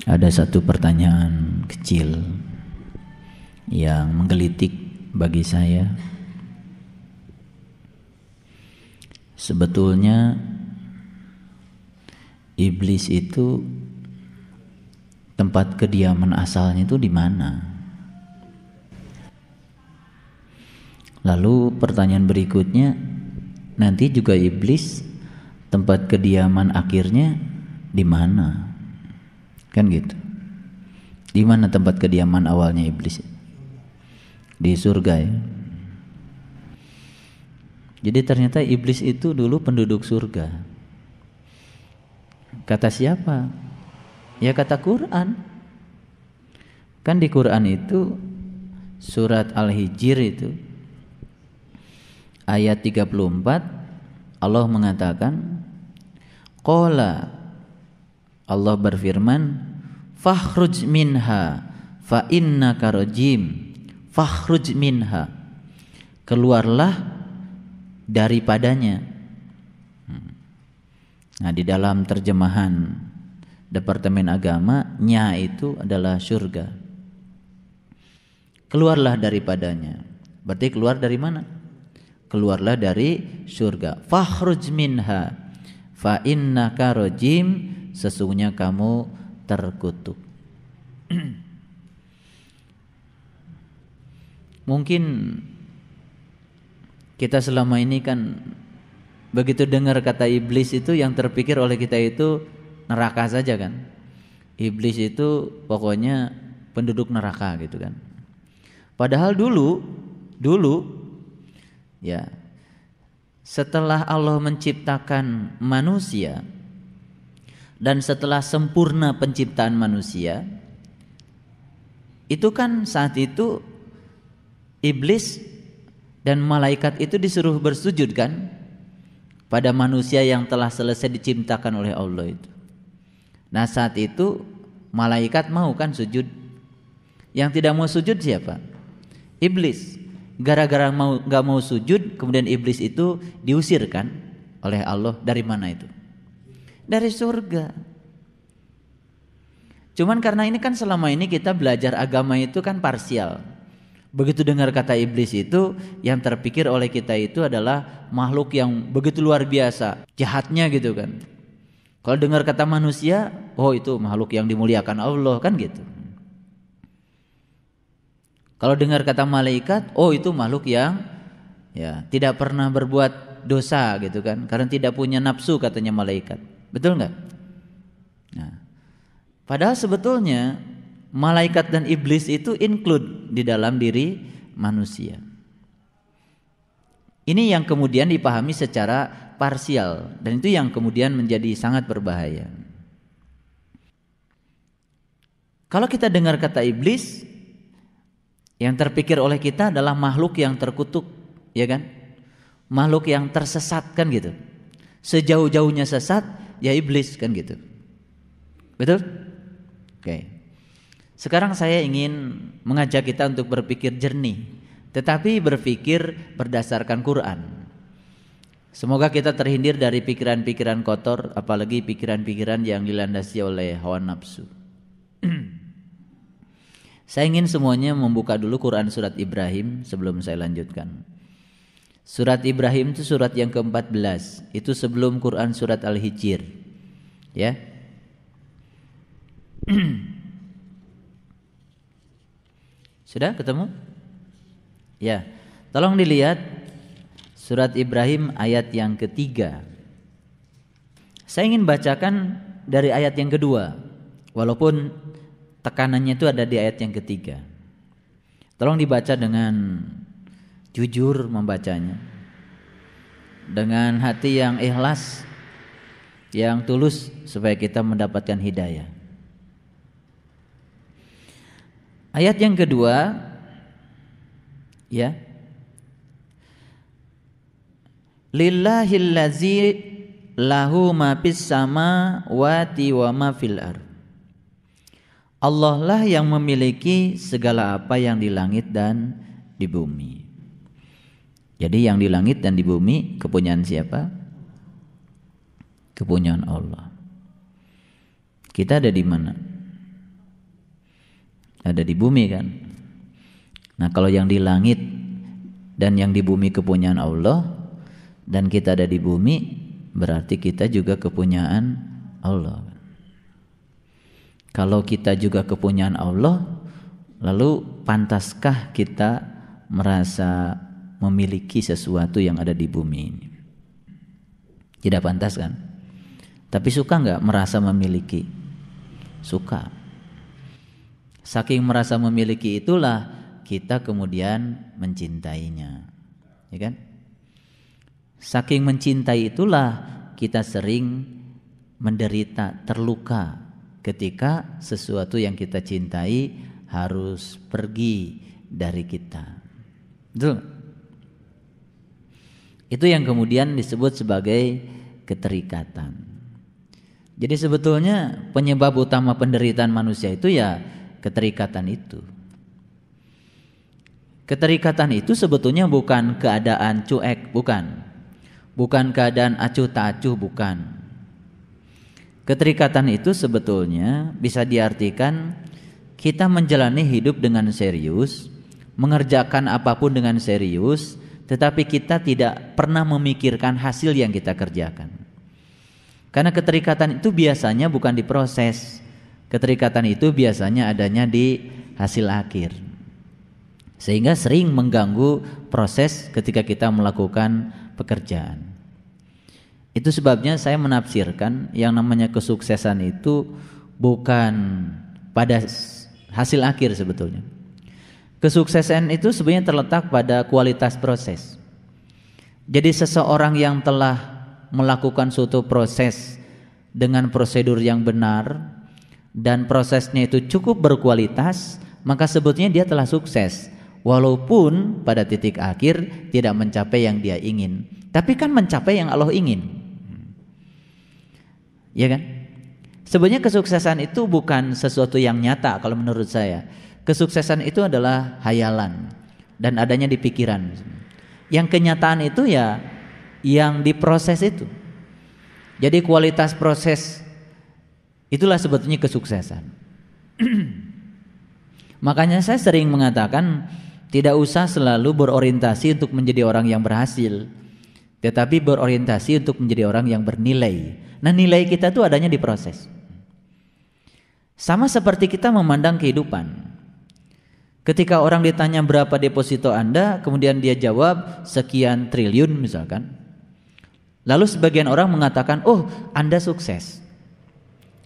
Ada satu pertanyaan kecil yang menggelitik bagi saya. Sebetulnya iblis itu tempat kediaman asalnya itu di mana? Lalu pertanyaan berikutnya, nanti juga iblis tempat kediaman akhirnya di mana? Kan gitu. Di mana tempat kediaman awalnya iblis? Di surga ya. Jadi ternyata iblis itu dulu penduduk surga. Kata siapa? Ya kata Quran. Kan di Quran itu surat Al-Hijr itu ayat 34 Allah mengatakan, qala, Allah berfirman, fakhruj minha fa innaka rajim. Fakhruj minha, keluarlah daripadanya. Nah, di dalam terjemahan Departemen Agama, nya itu adalah surga. Keluarlah daripadanya. Berarti keluar dari mana? Keluarlah dari surga. Fakhruj minha fa innaka rajim, sesungguhnya kamu terkutuk. Mungkin kita selama ini kan begitu dengar kata iblis itu yang terpikir oleh kita itu neraka saja kan. Iblis itu pokoknya penduduk neraka gitu kan. Padahal dulu ya, setelah Allah menciptakan manusia dan setelah sempurna penciptaan manusia, itu kan saat itu iblis dan malaikat itu disuruh bersujud kan pada manusia yang telah selesai diciptakan oleh Allah itu. Nah saat itu malaikat mau kan sujud. Yang tidak mau sujud siapa? Iblis. Gara-gara gak mau sujud, kemudian iblis itu diusir kan oleh Allah. Dari mana itu? Dari surga. Cuman karena ini kan selama ini kita belajar agama itu kan parsial. Begitu dengar kata iblis itu, yang terpikir oleh kita itu adalah makhluk yang begitu luar biasa, jahatnya gitu kan. Kalau dengar kata manusia, oh itu makhluk yang dimuliakan Allah kan gitu. Kalau dengar kata malaikat, oh itu makhluk yang ya tidak pernah berbuat dosa gitu kan, karena tidak punya nafsu katanya malaikat. Betul nggak? Nah, padahal sebetulnya malaikat dan iblis itu include di dalam diri manusia. Ini yang kemudian dipahami secara parsial, dan itu yang kemudian menjadi sangat berbahaya. Kalau kita dengar kata iblis, yang terpikir oleh kita adalah makhluk yang terkutuk, ya kan? Makhluk yang tersesat kan gitu. Sejauh-jauhnya sesat ya iblis kan gitu. Betul? Oke. Sekarang saya ingin mengajak kita untuk berpikir jernih, tetapi berpikir berdasarkan Quran. Semoga kita terhindar dari pikiran-pikiran kotor, apalagi pikiran-pikiran yang dilandasi oleh hawa nafsu. Saya ingin semuanya membuka dulu Quran surat Ibrahim sebelum saya lanjutkan. Surat Ibrahim itu surat yang ke-14. Itu sebelum Quran surat Al-Hijr. Ya. Sudah ketemu? Ya. Tolong dilihat surat Ibrahim ayat yang ketiga. Saya ingin bacakan dari ayat yang kedua, walaupun tekanannya itu ada di ayat yang ketiga. Tolong dibaca dengan jujur membacanya, dengan hati yang ikhlas, yang tulus, supaya kita mendapatkan hidayah. Ayat yang kedua, ya. Lillahillazi lahu ma fis samawati wa ma fil ardh. Allah lah yang memiliki segala apa yang di langit dan di bumi. Jadi yang di langit dan di bumi kepunyaan siapa? Kepunyaan Allah. Kita ada di mana? ada di bumi kan. Nah, kalau yang di langit dan yang di bumi kepunyaan Allah, dan kita ada di bumi, berarti kita juga kepunyaan Allah. Kalau kita juga kepunyaan Allah, lalu pantaskah kita merasa memiliki sesuatu yang ada di bumi ini? Tidak pantas kan? Tapi suka nggak merasa memiliki? Suka. Saking merasa memiliki itulah kita kemudian mencintainya, ya kan? Saking mencintai itulah kita sering menderita, terluka ketika sesuatu yang kita cintai harus pergi dari kita. Betul? Itu yang kemudian disebut sebagai keterikatan. Jadi sebetulnya penyebab utama penderitaan manusia itu ya keterikatan itu. Keterikatan itu sebetulnya bukan keadaan cuek, bukan keadaan acuh tak acuh, bukan. Keterikatan itu sebetulnya bisa diartikan kita menjalani hidup dengan serius, mengerjakan apapun dengan serius, tetapi kita tidak pernah memikirkan hasil yang kita kerjakan. Karena keterikatan itu biasanya bukan di proses, keterikatan itu biasanya adanya di hasil akhir, sehingga sering mengganggu proses ketika kita melakukan pekerjaan. Itu sebabnya saya menafsirkan yang namanya kesuksesan itu bukan pada hasil akhir sebetulnya. Kesuksesan itu sebenarnya terletak pada kualitas proses. Jadi seseorang yang telah melakukan suatu proses dengan prosedur yang benar dan prosesnya itu cukup berkualitas, maka sebetulnya dia telah sukses. Walaupun pada titik akhir tidak mencapai yang dia ingin, tapi kan mencapai yang Allah ingin. Ya kan? Sebenarnya kesuksesan itu bukan sesuatu yang nyata kalau menurut saya. Kesuksesan itu adalah hayalan dan adanya di pikiran. Yang kenyataan itu ya yang diproses itu. Jadi kualitas proses itulah sebetulnya kesuksesan. Makanya saya sering mengatakan tidak usah selalu berorientasi untuk menjadi orang yang berhasil, tetapi berorientasi untuk menjadi orang yang bernilai. Nah, nilai kita itu adanya di proses. Sama seperti kita memandang kehidupan. Ketika orang ditanya berapa deposito Anda, kemudian dia jawab sekian triliun misalkan. Lalu sebagian orang mengatakan, oh Anda sukses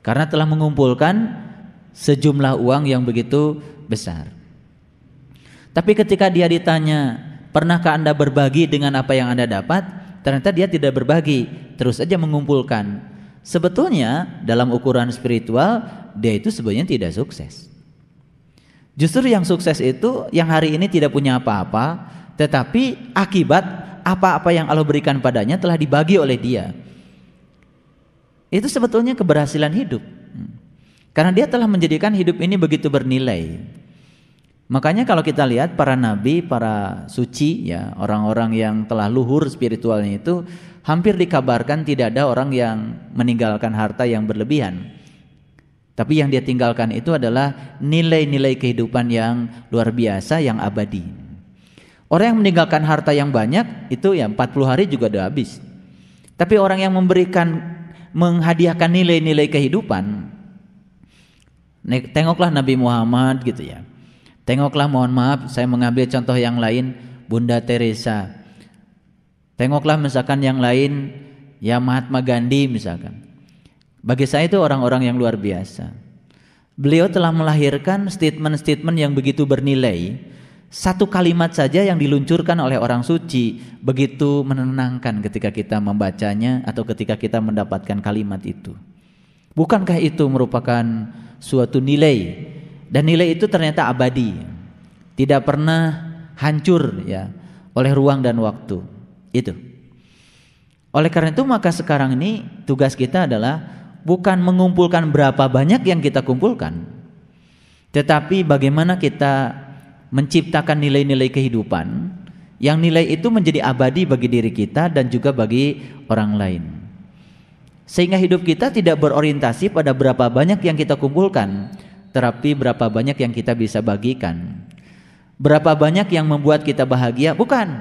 karena telah mengumpulkan sejumlah uang yang begitu besar. Tapi ketika dia ditanya, pernahkah Anda berbagi dengan apa yang Anda dapat? Ternyata dia tidak berbagi, terus saja mengumpulkan. Sebetulnya dalam ukuran spiritual dia itu sebenarnya tidak sukses. Justru yang sukses itu yang hari ini tidak punya apa-apa, tetapi akibat apa-apa yang Allah berikan padanya telah dibagi oleh dia. Itu sebetulnya keberhasilan hidup. Karena dia telah menjadikan hidup ini begitu bernilai. Makanya kalau kita lihat para nabi, para suci ya, orang-orang yang telah luhur spiritualnya itu hampir dikabarkan tidak ada orang yang meninggalkan harta yang berlebihan. Tapi yang dia tinggalkan itu adalah nilai-nilai kehidupan yang luar biasa, yang abadi. Orang yang meninggalkan harta yang banyak itu ya 40 hari juga udah habis. Tapi orang yang menghadiahkan nilai-nilai kehidupan, tengoklah Nabi Muhammad gitu ya. Tengoklah, mohon maaf saya mengambil contoh yang lain, Bunda Teresa. Tengoklah misalkan yang lain ya Mahatma Gandhi misalkan. Bagi saya itu orang-orang yang luar biasa. Beliau telah melahirkan statement-statement yang begitu bernilai. Satu kalimat saja yang diluncurkan oleh orang suci begitu menenangkan ketika kita membacanya atau ketika kita mendapatkan kalimat itu. Bukankah itu merupakan suatu nilai? Dan nilai itu ternyata abadi, tidak pernah hancur ya oleh ruang dan waktu. Itu. Oleh karena itu maka sekarang ini tugas kita adalah bukan mengumpulkan berapa banyak yang kita kumpulkan, tetapi bagaimana kita menciptakan nilai-nilai kehidupan yang nilai itu menjadi abadi bagi diri kita dan juga bagi orang lain. Sehingga hidup kita tidak berorientasi pada berapa banyak yang kita kumpulkan, tetapi berapa banyak yang kita bisa bagikan. Berapa banyak yang membuat kita bahagia? Bukan.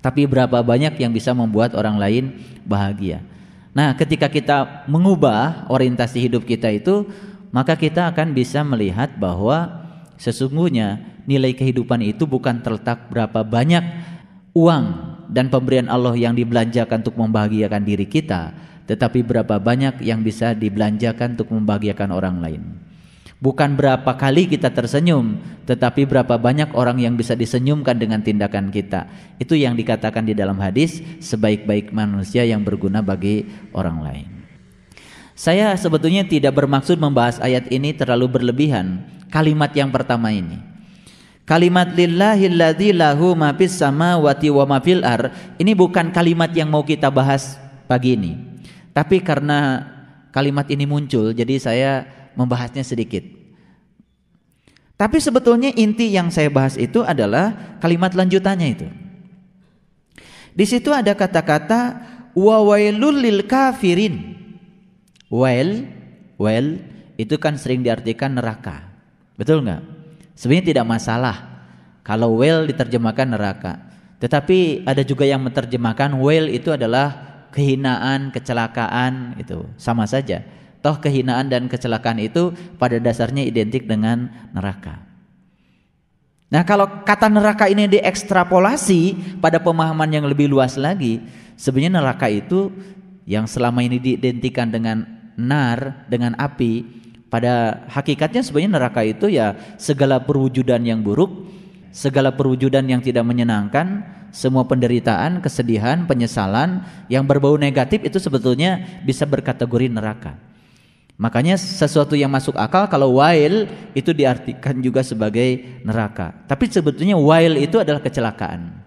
Tapi berapa banyak yang bisa membuat orang lain bahagia. Nah, ketika kita mengubah orientasi hidup kita itu, maka kita akan bisa melihat bahwa sesungguhnya nilai kehidupan itu bukan terletak berapa banyak uang dan pemberian Allah yang dibelanjakan untuk membahagiakan diri kita, tetapi berapa banyak yang bisa dibelanjakan untuk membahagiakan orang lain. Bukan berapa kali kita tersenyum, tetapi berapa banyak orang yang bisa disenyumkan dengan tindakan kita. Itu yang dikatakan di dalam hadis, sebaik-baik manusia yang berguna bagi orang lain. Saya sebetulnya tidak bermaksud membahas ayat ini terlalu berlebihan. Kalimat yang pertama ini, kalimat lillahilladzi lahu ma fis samawati wa ma fil ar, ini bukan kalimat yang mau kita bahas pagi ini. Tapi karena kalimat ini muncul, jadi saya membahasnya sedikit. Tapi sebetulnya inti yang saya bahas itu adalah kalimat lanjutannya itu. Di situ ada kata-kata wa wailul lil kafirin. Wail itu kan sering diartikan neraka. Betul enggak? Sebenarnya tidak masalah kalau wail diterjemahkan neraka. Tetapi ada juga yang menerjemahkan wail itu adalah kehinaan, kecelakaan, itu sama saja. Toh kehinaan dan kecelakaan itu pada dasarnya identik dengan neraka. Nah, kalau kata neraka ini diekstrapolasi pada pemahaman yang lebih luas lagi, sebenarnya neraka itu yang selama ini diidentikan dengan nar, dengan api, pada hakikatnya sebenarnya neraka itu ya segala perwujudan yang buruk, segala perwujudan yang tidak menyenangkan, semua penderitaan, kesedihan, penyesalan yang berbau negatif itu sebetulnya bisa berkategori neraka. Makanya sesuatu yang masuk akal kalau wail itu diartikan juga sebagai neraka. Tapi sebetulnya wail itu adalah kecelakaan.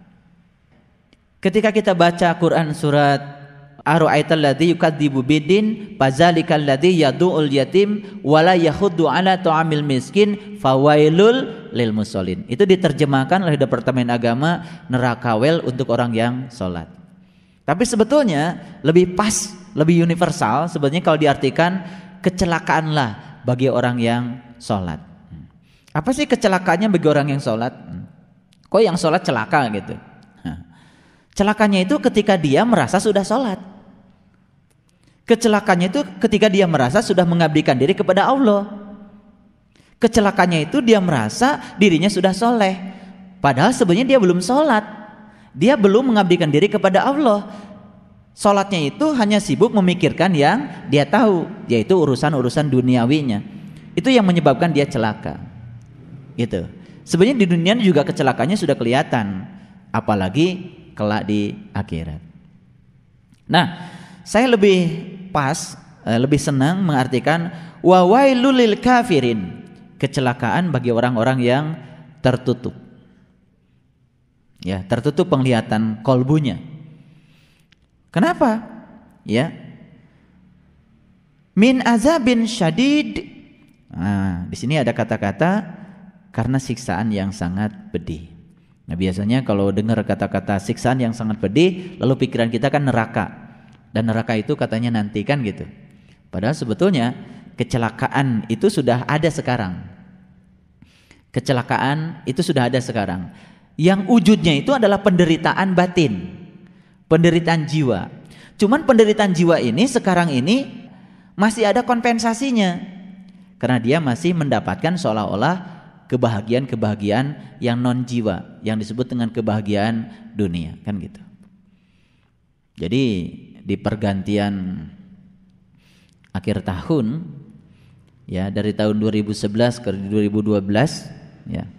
Ketika kita baca Quran surat Ara'aital ladzi yukadzibu biddin fazalikal ladzi yad'ul yatim wala yahuddu ala ta'amil miskin fawailul lil musallin. Itu diterjemahkan oleh Departemen Agama neraka wail untuk orang yang sholat. Tapi sebetulnya lebih pas, lebih universal sebetulnya kalau diartikan kecelakaanlah bagi orang yang sholat. Apa sih kecelakaannya bagi orang yang sholat? Kok yang sholat celaka gitu? Celakanya itu ketika dia merasa sudah sholat. Kecelakanya itu ketika dia merasa sudah mengabdikan diri kepada Allah. Kecelakanya itu dia merasa dirinya sudah soleh, padahal sebenarnya dia belum sholat. Dia belum mengabdikan diri kepada Allah. Sholatnya itu hanya sibuk memikirkan yang dia tahu, yaitu urusan-urusan duniawinya. Itu yang menyebabkan dia celaka. Gitu. Sebenarnya di dunia juga kecelakaannya sudah kelihatan, apalagi kelak di akhirat. Nah, saya lebih pas, lebih senang mengartikan wa wailul lil kafirin, kecelakaan bagi orang-orang yang tertutup. Ya, tertutup penglihatan kolbunya. Kenapa? Ya. Min azabin syadid. Nah, di sini ada kata-kata karena siksaan yang sangat pedih. Nah, biasanya kalau dengar kata-kata siksaan yang sangat pedih, lalu pikiran kita kan neraka. Dan neraka itu katanya nanti kan gitu. Padahal sebetulnya kecelakaan itu sudah ada sekarang. Kecelakaan itu sudah ada sekarang. Yang wujudnya itu adalah penderitaan batin, penderitaan jiwa. Cuman penderitaan jiwa ini sekarang ini masih ada kompensasinya, karena dia masih mendapatkan seolah-olah kebahagiaan-kebahagiaan yang non jiwa, yang disebut dengan kebahagiaan dunia, kan gitu. Jadi di pergantian akhir tahun, ya dari tahun 2011 ke 2012, ya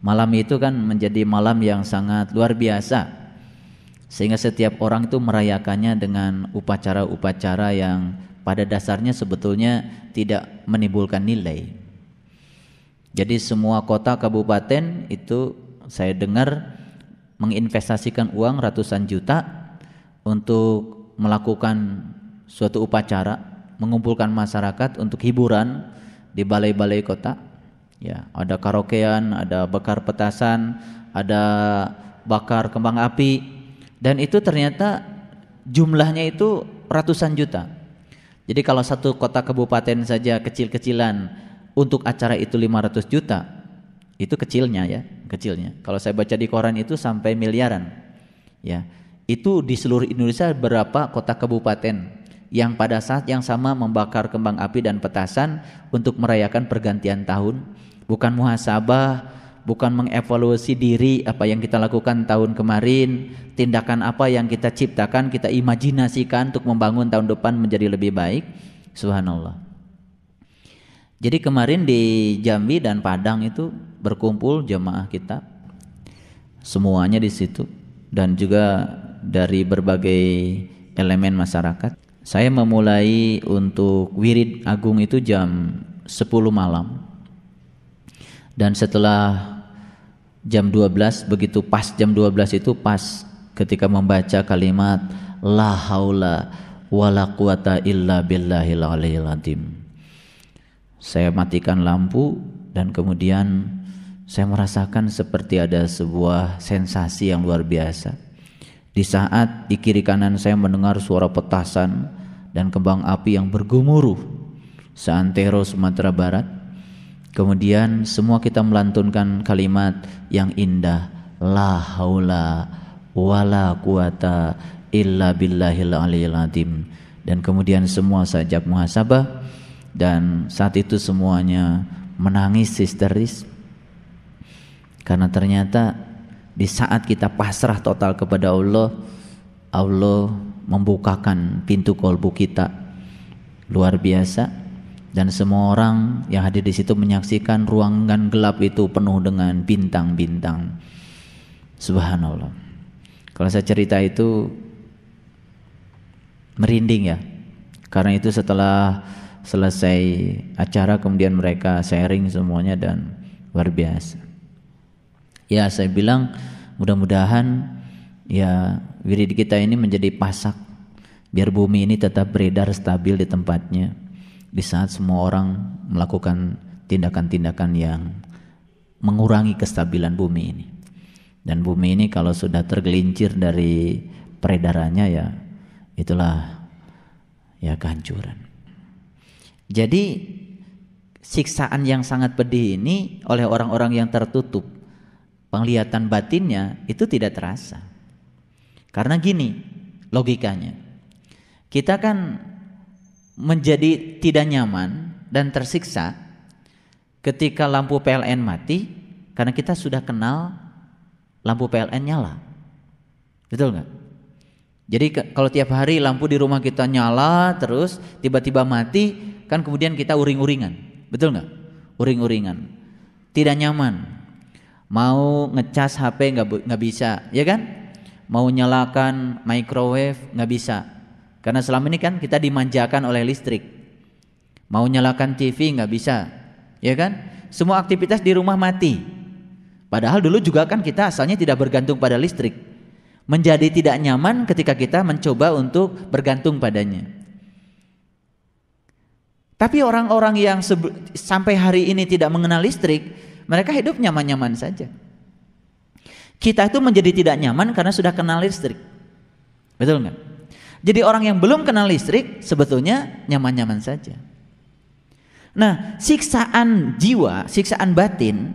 malam itu kan menjadi malam yang sangat luar biasa, sehingga setiap orang itu merayakannya dengan upacara-upacara yang pada dasarnya sebetulnya tidak menimbulkan nilai. Jadi semua kota kabupaten itu saya dengar menginvestasikan uang ratusan juta untuk melakukan suatu upacara, mengumpulkan masyarakat untuk hiburan di balai-balai kota. Ya, ada karaokean, ada bakar petasan, ada bakar kembang api, dan itu ternyata jumlahnya itu ratusan juta. Jadi kalau satu kota kabupaten saja kecil-kecilan untuk acara itu 500 juta, itu kecilnya ya, kecilnya. Kalau saya baca di koran itu sampai miliaran. Ya. Itu di seluruh Indonesia berapa kota kabupaten yang pada saat yang sama membakar kembang api dan petasan untuk merayakan pergantian tahun, bukan muhasabah, bukan mengevaluasi diri apa yang kita lakukan tahun kemarin, tindakan apa yang kita ciptakan, kita imajinasikan untuk membangun tahun depan menjadi lebih baik. Subhanallah. Jadi kemarin di Jambi dan Padang itu berkumpul jemaah kita, semuanya di situ, dan juga dari berbagai elemen masyarakat. Saya memulai untuk wirid agung itu jam 10 malam. Dan setelah jam 12, begitu pas jam 12 itu pas ketika membaca kalimat la haula wala quwata illa billahil aliyil azim. Saya matikan lampu dan kemudian saya merasakan seperti ada sebuah sensasi yang luar biasa. Di saat di kiri kanan saya mendengar suara petasan dan kembang api yang bergemuruh seantero Sumatera Barat. Kemudian semua kita melantunkan kalimat yang indah, la haula wala quwata illa billahil aliyil azim. Dan kemudian semua sajak muhasabah, dan saat itu semuanya menangis histeris karena ternyata di saat kita pasrah total kepada Allah, Allah membukakan pintu kolbu kita luar biasa, dan semua orang yang hadir di situ menyaksikan ruangan gelap itu penuh dengan bintang-bintang. Subhanallah. Kalau saya cerita itu merinding ya, karena itu setelah selesai acara kemudian mereka sharing semuanya dan luar biasa. Ya, saya bilang mudah-mudahan ya wirid kita ini menjadi pasak biar bumi ini tetap beredar stabil di tempatnya di saat semua orang melakukan tindakan-tindakan yang mengurangi kestabilan bumi ini. Dan bumi ini kalau sudah tergelincir dari peredarannya ya itulah ya kehancuran. Jadi siksaan yang sangat pedih ini oleh orang-orang yang tertutup penglihatan batinnya itu tidak terasa. Karena gini logikanya, kita kan menjadi tidak nyaman dan tersiksa ketika lampu PLN mati karena kita sudah kenal lampu PLN nyala. Betul nggak? Jadi kalau tiap hari lampu di rumah kita nyala terus tiba-tiba mati, kan kemudian kita uring-uringan. Betul nggak? Uring-uringan, tidak nyaman. Mau ngecas HP nggak bisa, ya kan? Mau nyalakan microwave nggak bisa, karena selama ini kan kita dimanjakan oleh listrik. Mau nyalakan TV nggak bisa, ya kan? Semua aktivitas di rumah mati. Padahal dulu juga kan kita asalnya tidak bergantung pada listrik. Menjadi tidak nyaman ketika kita mencoba untuk bergantung padanya. Tapi orang-orang yang sampai hari ini tidak mengenal listrik, mereka hidup nyaman-nyaman saja. Kita itu menjadi tidak nyaman karena sudah kenal listrik. Betul nggak? Jadi orang yang belum kenal listrik sebetulnya nyaman-nyaman saja. Nah, siksaan jiwa, siksaan batin,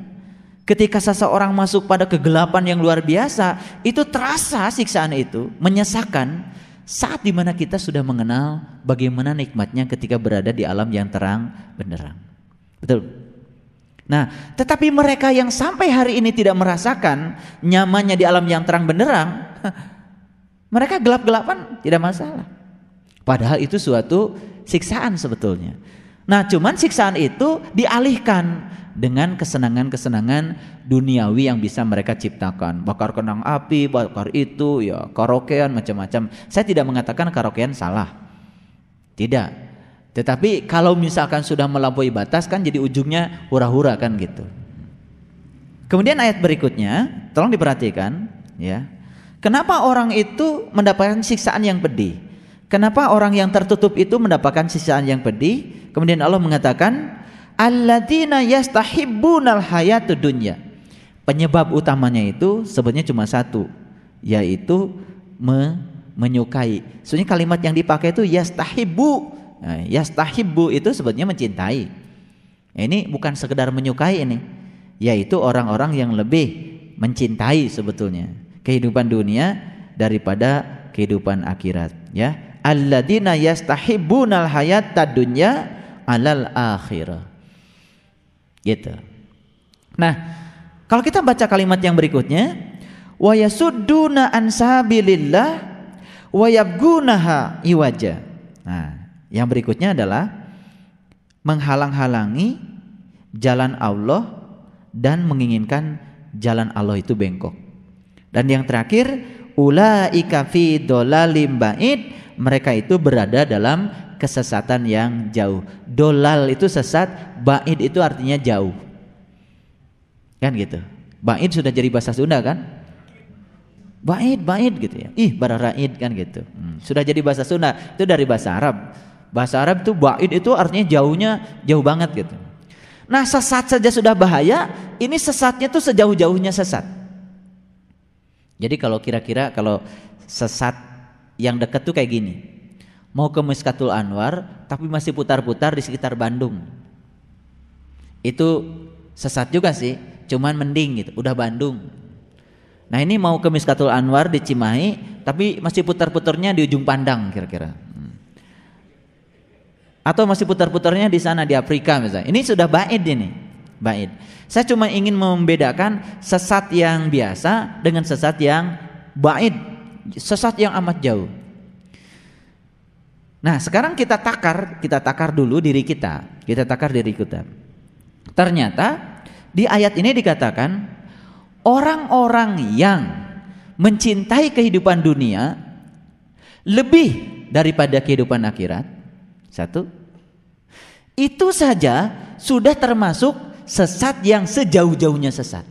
ketika seseorang masuk pada kegelapan yang luar biasa, itu terasa siksaan itu menyesakan saat dimana kita sudah mengenal bagaimana nikmatnya ketika berada di alam yang terang benderang. Betul. Nah, tetapi mereka yang sampai hari ini tidak merasakan nyamannya di alam yang terang benderang, mereka gelap-gelapan tidak masalah. Padahal itu suatu siksaan sebetulnya. Nah, cuman siksaan itu dialihkan dengan kesenangan-kesenangan duniawi yang bisa mereka ciptakan. Bakar kembang api, bakar itu, ya karaokean macam-macam. Saya tidak mengatakan karaokean salah. Tidak. Tetapi kalau misalkan sudah melampaui batas kan jadi ujungnya hura-hura kan gitu. Kemudian ayat berikutnya, tolong diperhatikan ya. Kenapa orang itu mendapatkan siksaan yang pedih? Kenapa orang yang tertutup itu mendapatkan siksaan yang pedih? Kemudian Allah mengatakan alladzina yastahibbunal hayatud dunya. Penyebab utamanya itu sebenarnya cuma satu, yaitu menyukai. Sebenarnya kalimat yang dipakai itu yastahibbu. Nah, yastahibbu itu sebetulnya mencintai. Ini bukan sekedar menyukai ini, yaitu orang-orang yang lebih mencintai sebetulnya kehidupan dunia daripada kehidupan akhirat, ya. Alladzina yastahibbunal hayatad dunya 'alal akhirah. Gitu. Nah, kalau kita baca kalimat yang berikutnya, wa yasudduna an sabilillah wa yabgunaha iwaja. Nah, yang berikutnya adalah menghalang-halangi jalan Allah dan menginginkan jalan Allah itu bengkok. Dan yang terakhir, ulaika fi dhalalim ba'id, mereka itu berada dalam kesesatan yang jauh. Dolal itu sesat, ba'id itu artinya jauh. Kan gitu. Ba'id sudah jadi bahasa Sunda kan? Ba'id gitu ya. Ih, bararaid kan gitu. Sudah jadi bahasa Sunda, itu dari bahasa Arab. Bahasa Arab itu ba'id itu artinya jauhnya jauh banget gitu. Nah, sesat saja sudah bahaya, ini sesatnya tuh sejauh-jauhnya sesat. Jadi kalau kira-kira kalau sesat yang dekat tuh kayak gini. Mau ke Miskatul Anwar tapi masih putar-putar di sekitar Bandung. Itu sesat juga sih, cuman mending gitu, udah Bandung. Nah, ini mau ke Miskatul Anwar di Cimahi tapi masih putar-putarnya di ujung Pandang kira-kira. Atau masih putar-putarnya di sana di Afrika misalnya. Ini sudah ba'id ini, ba'id. Saya cuma ingin membedakan sesat yang biasa dengan sesat yang ba'id, sesat yang amat jauh. Nah, sekarang kita takar dulu diri kita. Kita takar diri kita. Ternyata di ayat ini dikatakan orang-orang yang mencintai kehidupan dunia lebih daripada kehidupan akhirat. Satu, itu saja sudah termasuk sesat yang sejauh-jauhnya sesat.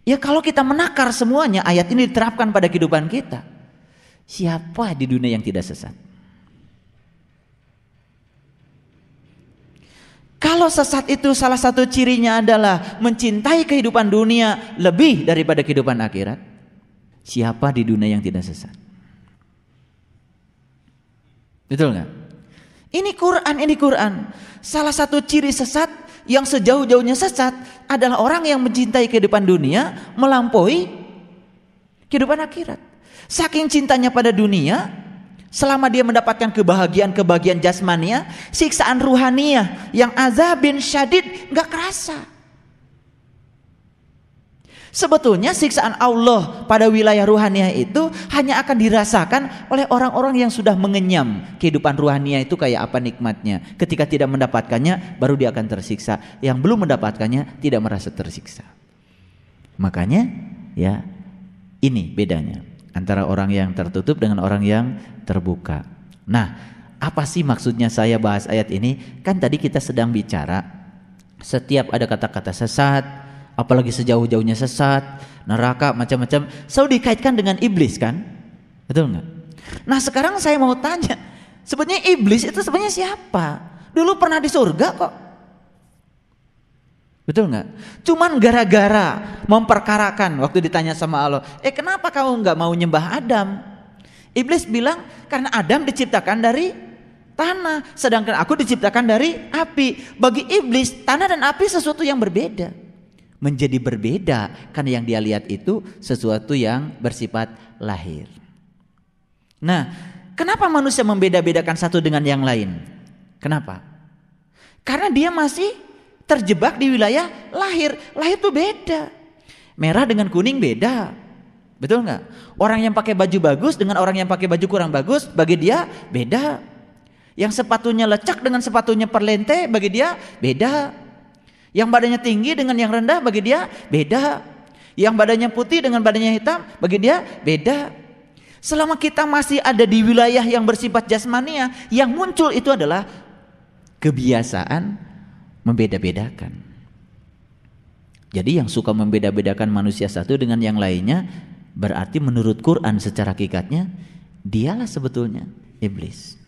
Ya, kalau kita menakar semuanya, ayat ini diterapkan pada kehidupan kita, siapa di dunia yang tidak sesat? Kalau sesat itu salah satu cirinya adalah mencintai kehidupan dunia lebih daripada kehidupan akhirat, siapa di dunia yang tidak sesat? Betul nggak? Ini Quran. Salah satu ciri sesat yang sejauh-jauhnya sesat adalah orang yang mencintai kehidupan dunia melampaui kehidupan akhirat. Saking cintanya pada dunia, selama dia mendapatkan kebahagiaan jasmania, siksaan ruhaniyah yang azabin syadid nggak kerasa. Sebetulnya siksaan Allah pada wilayah ruhaniyah itu hanya akan dirasakan oleh orang-orang yang sudah mengenyam kehidupan ruhaniyah itu kayak apa nikmatnya. Ketika tidak mendapatkannya baru dia akan tersiksa. Yang belum mendapatkannya tidak merasa tersiksa. Makanya ya, ini bedanya antara orang yang tertutup dengan orang yang terbuka. Nah, apa sih maksudnya saya bahas ayat ini? Kan tadi kita sedang bicara setiap ada kata-kata sesat, apalagi sejauh-jauhnya sesat, neraka, macam-macam, selalu dikaitkan dengan iblis kan? Betul nggak? Nah, sekarang saya mau tanya, sebenarnya iblis itu sebenarnya siapa? Dulu pernah di surga kok. Betul nggak? Cuman gara-gara memperkarakan waktu ditanya sama Allah, kenapa kamu nggak mau nyembah Adam? Iblis bilang karena Adam diciptakan dari tanah, sedangkan aku diciptakan dari api. Bagi iblis tanah dan api sesuatu yang berbeda. Menjadi berbeda karena yang dia lihat itu sesuatu yang bersifat lahir. Nah, kenapa manusia membeda-bedakan satu dengan yang lain? Kenapa? Karena dia masih terjebak di wilayah lahir. Lahir itu beda. Merah dengan kuning beda. Betul nggak? Orang yang pakai baju bagus dengan orang yang pakai baju kurang bagus, bagi dia beda. Yang sepatunya lecak dengan sepatunya perlente, bagi dia beda. Yang badannya tinggi dengan yang rendah bagi dia beda. Yang badannya putih dengan badannya hitam bagi dia beda. Selama kita masih ada di wilayah yang bersifat jasmania, yang muncul itu adalah kebiasaan membeda-bedakan. Jadi yang suka membeda-bedakan manusia satu dengan yang lainnya, berarti menurut Quran secara hakikatnya dialah sebetulnya iblis.